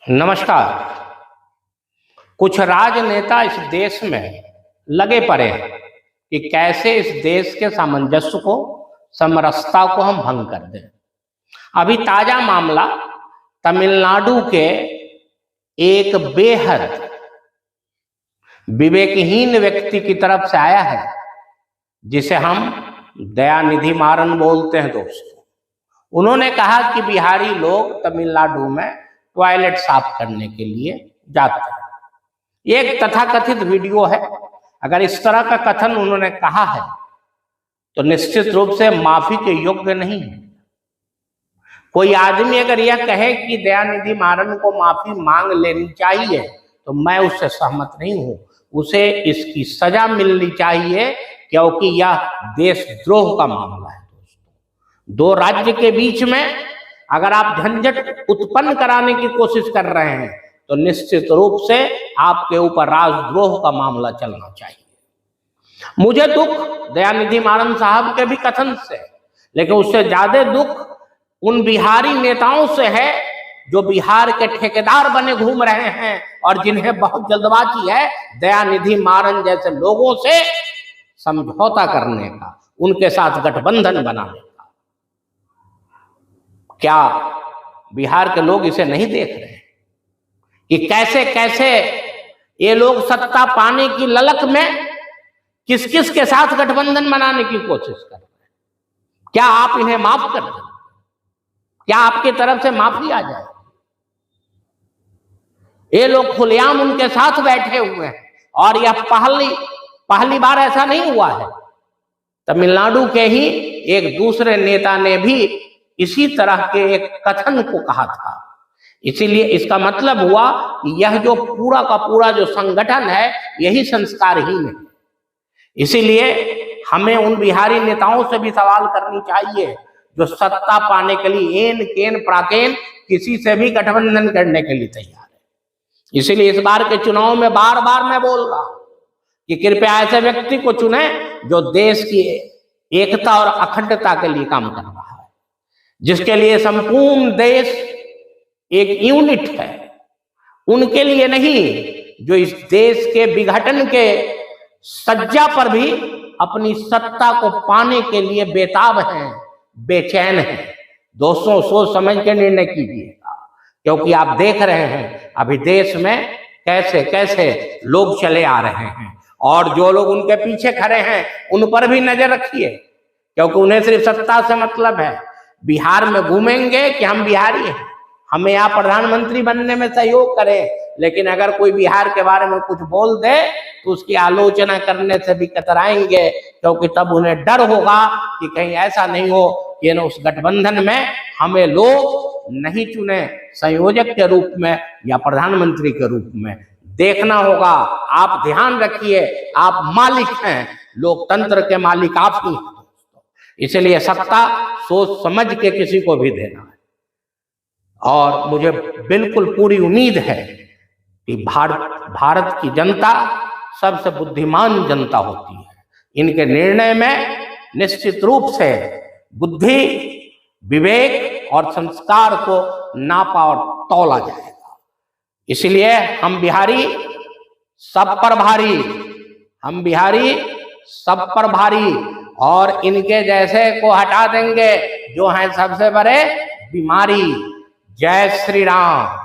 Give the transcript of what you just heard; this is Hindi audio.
नमस्कार। कुछ राजनेता इस देश में लगे पड़े हैं कि कैसे इस देश के सामंजस्य को, समरसता को हम भंग कर दें। अभी ताजा मामला तमिलनाडु के एक बेहद विवेकहीन व्यक्ति की तरफ से आया है, जिसे हम दयानिधि मारन बोलते हैं। दोस्तों, उन्होंने कहा कि बिहारी लोग तमिलनाडु में टॉयलेट साफ करने के लिए जाते हैं। एक तथाकथित वीडियो है। अगर इस तरह का कथन उन्होंने कहा है तो निश्चित रूप से माफी के योग्य नहीं है। कोई आदमी अगर यह कहे कि दयानिधि मारन को माफी मांग लेनी चाहिए तो मैं उससे सहमत नहीं हूं। उसे इसकी सजा मिलनी चाहिए, क्योंकि यह देशद्रोह का मामला है। दोस्तों, दो राज्य के बीच में अगर आप झंझट उत्पन्न कराने की कोशिश कर रहे हैं तो निश्चित रूप से आपके ऊपर राजद्रोह का मामला चलना चाहिए। मुझे दुख दयानिधि मारन साहब के भी कथन से, लेकिन उससे ज्यादा दुख उन बिहारी नेताओं से है जो बिहार के ठेकेदार बने घूम रहे हैं और जिन्हें बहुत जल्दबाजी है दयानिधि मारन जैसे लोगों से समझौता करने का, उनके साथ गठबंधन बनाने का। क्या बिहार के लोग इसे नहीं देख रहे हैं कि कैसे कैसे ये लोग सत्ता पाने की ललक में किस किस के साथ गठबंधन बनाने की कोशिश कर रहे हैं? क्या आप इन्हें माफ कर दें? क्या आपकी तरफ से माफी आ जाए? ये लोग खुलेआम उनके साथ बैठे हुए हैं और यह पहली बार ऐसा नहीं हुआ है। तमिलनाडु के ही एक दूसरे नेता ने भी इसी तरह के एक कथन को कहा था। इसीलिए इसका मतलब हुआ कि यह जो पूरा का पूरा जो संगठन है यही संस्कारहीन है। इसीलिए हमें उन बिहारी नेताओं से भी सवाल करनी चाहिए जो सत्ता पाने के लिए एन केन प्राकेन किसी से भी गठबंधन करने के लिए तैयार है। इसीलिए इस बार के चुनाव में बार बार मैं बोल रहा हूं कि कृपया ऐसे व्यक्ति को चुने जो देश की एकता और अखंडता के लिए काम कर रहा है, जिसके लिए संपूर्ण देश एक यूनिट है। उनके लिए नहीं जो इस देश के विघटन के सज्जा पर भी अपनी सत्ता को पाने के लिए बेताब हैं, बेचैन हैं। दोस्तों, सोच समझ के निर्णय कीजिएगा, क्योंकि आप देख रहे हैं अभी देश में कैसे कैसे लोग चले आ रहे हैं और जो लोग उनके पीछे खड़े हैं उन पर भी नजर रखिए, क्योंकि उन्हें सिर्फ सत्ता से मतलब है। बिहार में घूमेंगे कि हम बिहारी हैं, हमें यहाँ प्रधानमंत्री बनने में सहयोग करें, लेकिन अगर कोई बिहार के बारे में कुछ बोल दे तो उसकी आलोचना करने से भी कतराएंगे, क्योंकि तब उन्हें डर होगा कि कहीं ऐसा नहीं हो कि उस गठबंधन में हमें लोग नहीं चुने संयोजक के रूप में या प्रधानमंत्री के रूप में। देखना होगा। आप ध्यान रखिए, आप मालिक हैं, लोकतंत्र के मालिक आप ही हैं। इसलिए सत्ता सोच समझ के किसी को भी देना है। और मुझे बिल्कुल पूरी उम्मीद है कि भारत की जनता सबसे बुद्धिमान जनता होती है। इनके निर्णय में निश्चित रूप से बुद्धि, विवेक और संस्कार को नापा और तौला जाएगा। इसलिए हम बिहारी सब पर भारी, हम बिहारी सब पर भारी, और इनके जैसे को हटा देंगे जो हैं सबसे बड़े बीमारी। जय श्री राम।